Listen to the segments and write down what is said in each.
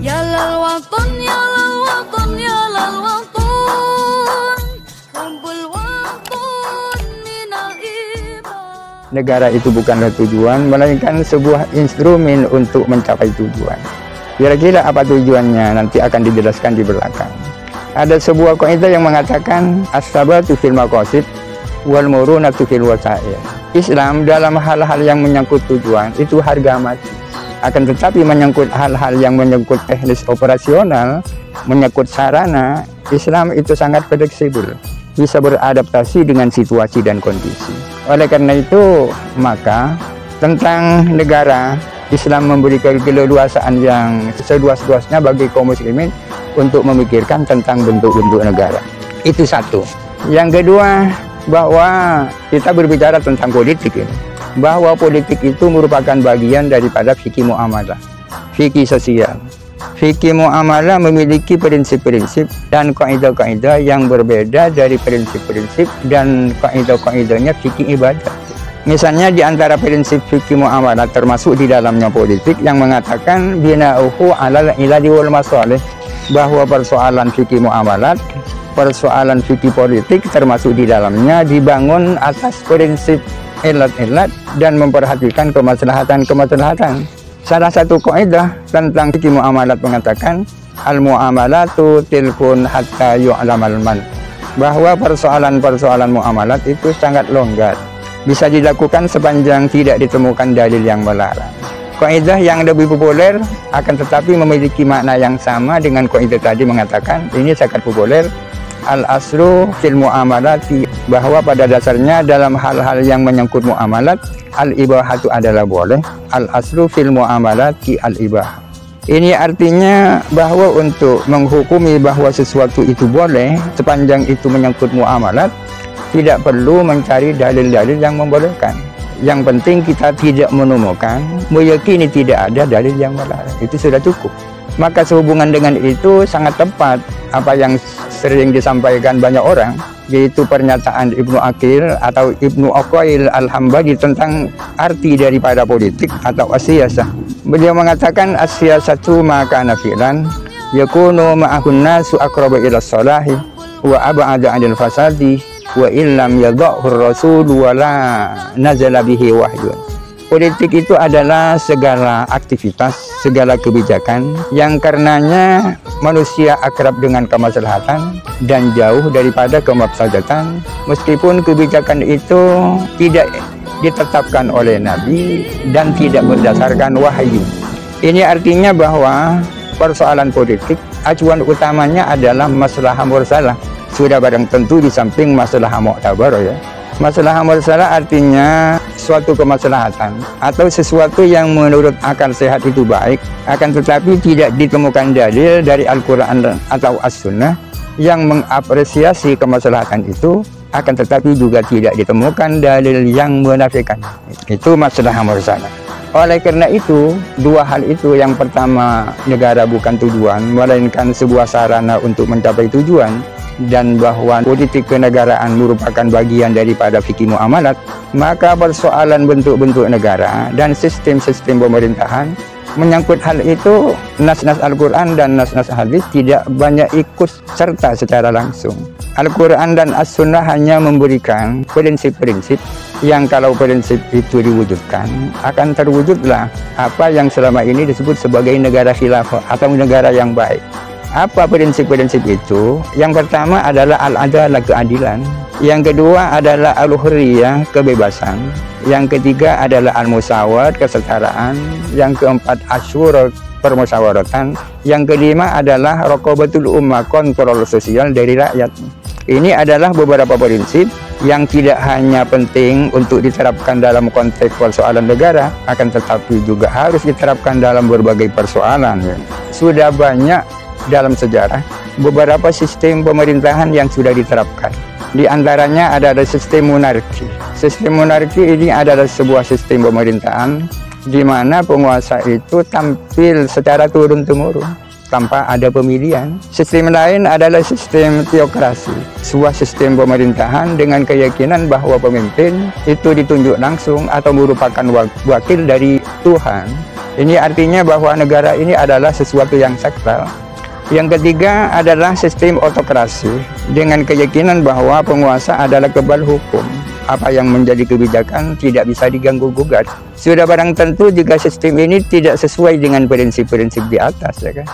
Ya lal waton, ya lal waton, ya lal waton, hubbul waton minal iman. Negara itu bukanlah tujuan, melainkan sebuah instrumen untuk mencapai tujuan. Kira-kira apa tujuannya nanti akan dijelaskan di belakang. Ada sebuah kaidah yang mengatakan as-sabatu fil maqasid wal murunatu fil wasail. Islam dalam hal-hal yang menyangkut tujuan itu harga mati. Akan tetapi menyangkut hal-hal yang menyangkut teknis operasional, menyangkut sarana, Islam itu sangat fleksibel, bisa beradaptasi dengan situasi dan kondisi. Oleh karena itu, maka tentang negara, Islam memberikan keleluasaan yang seluas-luasnya bagi kaum muslimin untuk memikirkan tentang bentuk-bentuk negara. Itu satu. Yang kedua, bahwa kita berbicara tentang politik ini, bahwa politik itu merupakan bagian daripada fikih muamalah, fikih sosial. Fikih muamalah memiliki prinsip-prinsip dan kaidah-kaidah yang berbeda dari prinsip-prinsip dan kaidah-kaidahnya fikih ibadah. Misalnya di antara prinsip fikih muamalah termasuk di dalamnya politik yang mengatakan bina'uhu 'alal ilali wal masalih, bahwa persoalan fikih muamalat, persoalan fikih politik termasuk di dalamnya dibangun atas prinsip ilat-ilat dan memperhatikan kemaslahatan-kemaslahatan. Salah satu kaidah tentang fikih muamalat mengatakan al-muamalatu tilkun hatta yu'lamal man, bahwa persoalan-persoalan muamalat itu sangat longgar, bisa dilakukan sepanjang tidak ditemukan dalil yang melarang. Kaidah yang lebih populer akan tetapi memiliki makna yang sama dengan kaidah tadi mengatakan, ini sangat populer, al-aslu fil muamalati, bahwa pada dasarnya dalam hal-hal yang menyangkut muamalat, al-ibahatu adalah boleh, al-aslu fil muamalati al-ibah. Ini artinya bahwa untuk menghukumi bahwa sesuatu itu boleh sepanjang itu menyangkut muamalat, tidak perlu mencari dalil-dalil yang membolehkan. Yang penting kita tidak menemukan, meyakini tidak ada dalil yang melarang, itu sudah cukup. Maka sehubungan dengan itu sangat tepat apa yang sering disampaikan banyak orang, yaitu pernyataan Ibnu Aqil atau Ibnu Aqil Al-Hambali tentang arti daripada politik atau as-siyasah. Beliau mengatakan as-siyasatu ma kana fi'lan yakunu ma'ahun nasu aqraba ila salahi wa ab'ada 'anil fasadi wa illam yadha'hu ar-rasul wa la nazala bihi wahyun. Politik itu adalah segala aktivitas, segala kebijakan yang karenanya manusia akrab dengan kemaslahatan dan jauh daripada kemafsadatan, meskipun kebijakan itu tidak ditetapkan oleh Nabi dan tidak berdasarkan wahyu. Ini artinya bahwa persoalan politik acuan utamanya adalah maslahah mursalah. Sudah barang tentu di samping maslahah mu'tabarah ya. Maslahah mursalah artinya suatu kemaslahatan atau sesuatu yang menurut akal sehat itu baik, akan tetapi tidak ditemukan dalil dari Al-Quran atau As-Sunnah yang mengapresiasi kemaslahatan itu, akan tetapi juga tidak ditemukan dalil yang menafikan. Itu maslahah mursalah. Oleh karena itu, dua hal itu, yang pertama negara bukan tujuan melainkan sebuah sarana untuk mencapai tujuan, dan bahwa politik kenegaraan merupakan bagian daripada fikih muamalat, maka persoalan bentuk-bentuk negara dan sistem-sistem pemerintahan menyangkut hal itu, nas-nas Al-Quran dan nas-nas hadis tidak banyak ikut serta secara langsung. Al-Quran dan As-Sunnah hanya memberikan prinsip-prinsip yang kalau prinsip itu diwujudkan, akan terwujudlah apa yang selama ini disebut sebagai negara khilafah atau negara yang baik. Apa prinsip-prinsip itu? Yang pertama adalah al-adalah, keadilan. Yang kedua adalah al-hurriyah, kebebasan. Yang ketiga adalah al-musawat, kesetaraan. Yang keempat asyura, permusyawaratan. Yang kelima adalah raqabatul ummah, kontrol sosial dari rakyat. Ini adalah beberapa prinsip yang tidak hanya penting untuk diterapkan dalam konteks persoalan negara, akan tetapi juga harus diterapkan dalam berbagai persoalan. Sudah banyak dalam sejarah beberapa sistem pemerintahan yang sudah diterapkan. Di antaranya adalah sistem monarki. Sistem monarki ini adalah sebuah sistem pemerintahan di mana penguasa itu tampil secara turun-temurun tanpa ada pemilihan. Sistem lain adalah sistem teokrasi, sebuah sistem pemerintahan dengan keyakinan bahwa pemimpin itu ditunjuk langsung atau merupakan wakil dari Tuhan Ini artinya bahwa negara ini adalah sesuatu yang sakral. Yang ketiga adalah sistem otokrasi dengan keyakinan bahwa penguasa adalah kebal hukum. Apa yang menjadi kebijakan tidak bisa diganggu-gugat. Sudah barang tentu jika sistem ini tidak sesuai dengan prinsip-prinsip di atas, ya kan?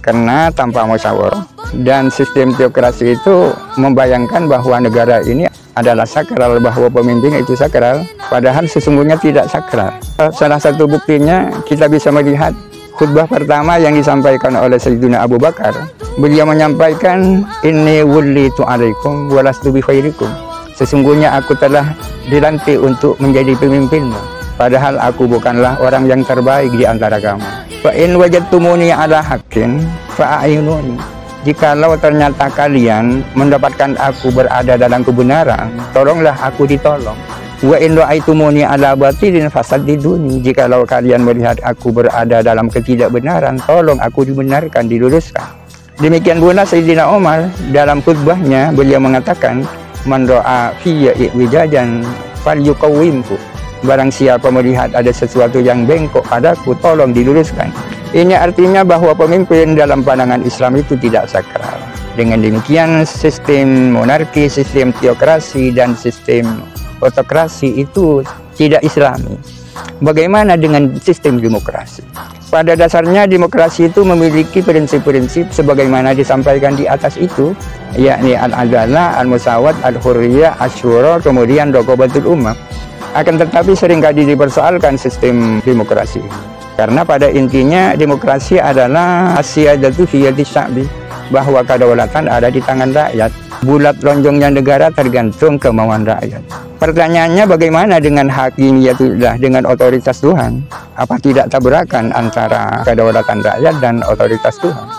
Karena tanpa musyawarah. Dan sistem teokrasi itu membayangkan bahwa negara ini adalah sakral, bahwa pemimpin itu sakral, padahal sesungguhnya tidak sakral. Salah satu buktinya kita bisa melihat khutbah pertama yang disampaikan oleh Sayyidina Abu Bakar. Beliau menyampaikan, inni wullitu alaikum walastu bi khairikum. Sesungguhnya aku telah dilantik untuk menjadi pemimpinmu, padahal aku bukanlah orang yang terbaik di antara kamu. Fa in wajadtumuni ala haqqin fa'ayununi. Jikalau ternyata kalian mendapatkan aku berada dalam kebenaran, tolonglah aku ditolong. Wa in ra'aitumuni ala batilin fasaddiduni. Jikalau kalian melihat aku berada dalam ketidakbenaran, tolong aku dibenarkan, diluruskan. Demikian pula Sayyidina Umar dalam khutbahnya beliau mengatakan, man ra'a fiyya i'wijajan falyuqawwimhu. Barang siapa melihat ada sesuatu yang bengkok padaku, tolong diluruskan. Ini artinya bahwa pemimpin dalam pandangan Islam itu tidak sakral. Dengan demikian sistem monarki, sistem teokrasi dan sistem otokrasi itu tidak Islami. Bagaimana dengan sistem demokrasi? Pada dasarnya demokrasi itu memiliki prinsip-prinsip sebagaimana disampaikan di atas itu, yakni al-adalah, al-musawat, al-hurriyah, asyura, kemudian raqabatul ummah. Akan tetapi seringkali dipersoalkan sistem demokrasi. Karena pada intinya demokrasi adalah as-siyadatu fi yadi sya'bi, bahwa kedaulatan ada di tangan rakyat. Bulat lonjongnya negara tergantung kemauan rakyat. Pertanyaannya bagaimana dengan hakimiyatullah, dengan otoritas Tuhan? Apa tidak tabrakan antara kedaulatan rakyat dan otoritas Tuhan?